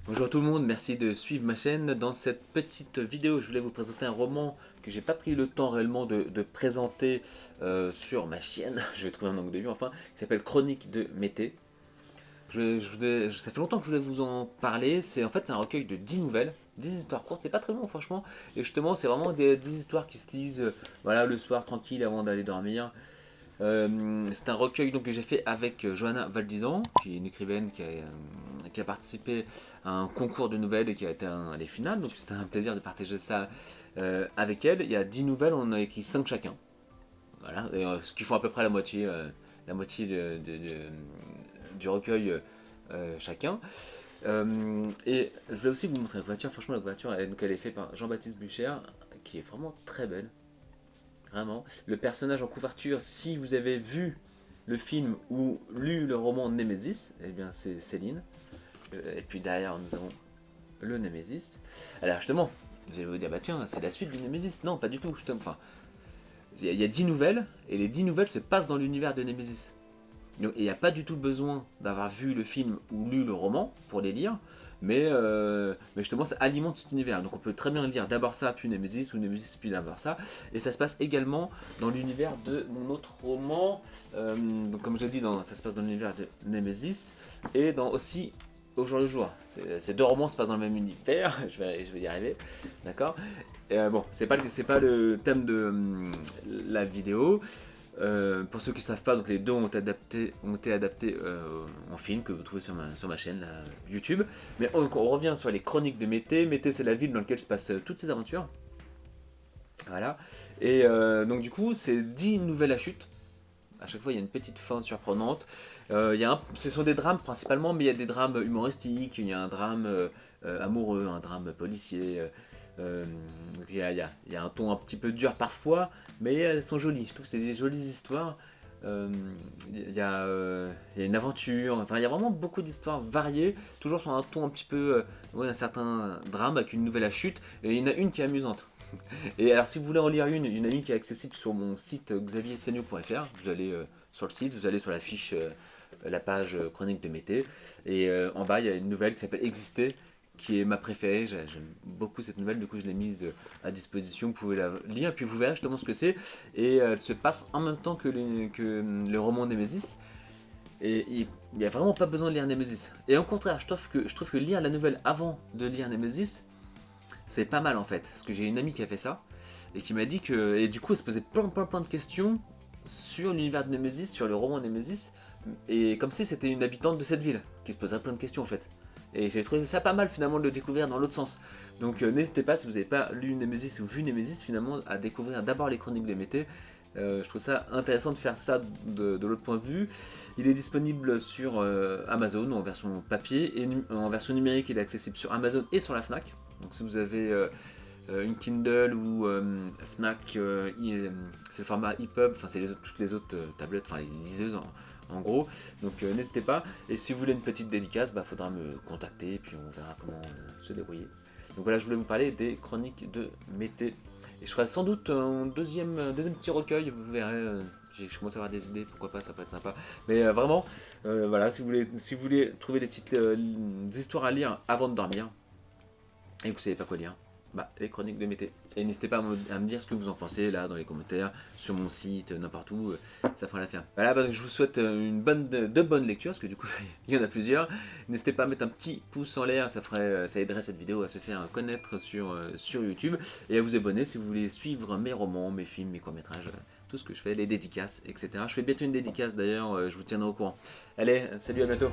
Bonjour tout le monde, merci de suivre ma chaîne. Dans cette petite vidéo, je voulais vous présenter un roman que j'ai pas pris le temps réellement de présenter sur ma chaîne. Je vais trouver un angle de vue enfin, qui s'appelle Chronique de Mété. Ça fait longtemps que je voulais vous en parler. C'est un recueil de 10 nouvelles, 10 histoires courtes. C'est pas très long franchement. Et justement, c'est vraiment des histoires qui se lisent voilà, le soir tranquille avant d'aller dormir. C'est un recueil donc, que j'ai fait avec Johanna Valdizan, qui est une écrivaine qui a participé à un concours de nouvelles et qui a été à des finales. Donc c'était un plaisir de partager ça avec elle. Il y a 10 nouvelles, on en a écrit 5 chacun. Voilà, ce qui font à peu près la moitié du recueil chacun. Et je voulais aussi vous montrer la couverture. Franchement, la couverture, elle est faite par Jean-Baptiste Bucher, qui est vraiment très belle. Vraiment. Le personnage en couverture, si vous avez vu le film ou lu le roman Némésis, eh bien c'est Céline. Et puis derrière, nous avons le Némésis. Alors justement, vous allez vous dire, bah tiens, c'est la suite du Némésis. Non, pas du tout. Enfin, il y a 10 nouvelles, et les 10 nouvelles se passent dans l'univers de Némésis. Donc, il n'y a pas du tout besoin d'avoir vu le film ou lu le roman pour les lire, mais justement ça alimente cet univers. Donc on peut très bien lire d'abord ça, puis Nemesis, ou Nemesis, puis d'abord ça. Et ça se passe également dans l'univers de mon autre roman. Donc comme je l'ai dit, ça se passe dans l'univers de Nemesis, et dans aussi Au jour le jour. Ces deux romans se passent dans le même univers, je vais y arriver, d'accord. Bon, c'est pas le thème de la vidéo. Pour ceux qui ne savent pas, donc les deux ont été adaptés en film que vous trouvez sur ma chaîne là, YouTube. Mais on revient sur les chroniques de Mété. Mété, c'est la ville dans laquelle se passent toutes ces aventures. Voilà. Et donc du coup, c'est 10 nouvelles à chute. À chaque fois, il y a une petite fin surprenante. Ce sont des drames principalement, mais il y a des drames humoristiques, il y a un drame amoureux, un drame policier. Il y a un ton un petit peu dur parfois, mais elles sont jolies. Je trouve que c'est des jolies histoires. Euh, il y a une aventure. Enfin, il y a vraiment beaucoup d'histoires variées, toujours sur un ton un petit peu, ouais, un certain drame avec une nouvelle à chute. Et il y en a une qui est amusante. Et alors, si vous voulez en lire une, il y en a une qui est accessible sur mon site xaviersenio.fr. Vous allez sur le site, vous allez sur la fiche, la page chronique de Mété. Et en bas, il y a une nouvelle qui s'appelle Exister, qui est ma préférée. J'aime beaucoup cette nouvelle, du coup, je l'ai mise à disposition. Vous pouvez la lire, puis vous verrez justement ce que c'est. Et elle se passe en même temps que le roman Némésis. Et il n'y a vraiment pas besoin de lire Némésis. Et au contraire, je trouve que lire la nouvelle avant de lire Némésis, c'est pas mal en fait, parce que j'ai une amie qui a fait ça et qui m'a dit que, et du coup elle se posait plein de questions sur l'univers de Nemesis, sur le roman Nemesis, et comme si c'était une habitante de cette ville qui se poserait plein de questions en fait. Et j'ai trouvé ça pas mal finalement de le découvrir dans l'autre sens. Donc n'hésitez pas, si vous n'avez pas lu Nemesis ou vu Nemesis, finalement à découvrir d'abord les chroniques de Mété. Je trouve ça intéressant de faire ça de l'autre point de vue. Il est disponible sur Amazon en version papier, et en version numérique il est accessible sur Amazon et sur la Fnac. Donc si vous avez une Kindle ou Fnac, c'est le format EPUB, enfin c'est toutes les autres tablettes, enfin les liseuses en gros. Donc n'hésitez pas. Et si vous voulez une petite dédicace, il faudra me contacter et puis on verra comment se débrouiller. Donc voilà, je voulais vous parler des chroniques de Mété. Et je ferai sans doute un deuxième petit recueil, vous verrez. Je commence à avoir des idées, pourquoi pas, ça peut être sympa. Mais vraiment, voilà, si vous voulez trouver des petites des histoires à lire avant de dormir, et que vous savez pas quoi lire, les chroniques de Mété. Et n'hésitez pas à me dire ce que vous en pensez là dans les commentaires, sur mon site, n'importe où, ça fera l'affaire. Voilà, je vous souhaite de bonnes lectures, parce que du coup il y en a plusieurs. N'hésitez pas à mettre un petit pouce en l'air, ça aiderait cette vidéo à se faire connaître sur YouTube, et à vous abonner si vous voulez suivre mes romans, mes films, mes courts-métrages, tout ce que je fais, les dédicaces, etc. Je fais bientôt une dédicace d'ailleurs, je vous tiendrai au courant. Allez, salut, à bientôt.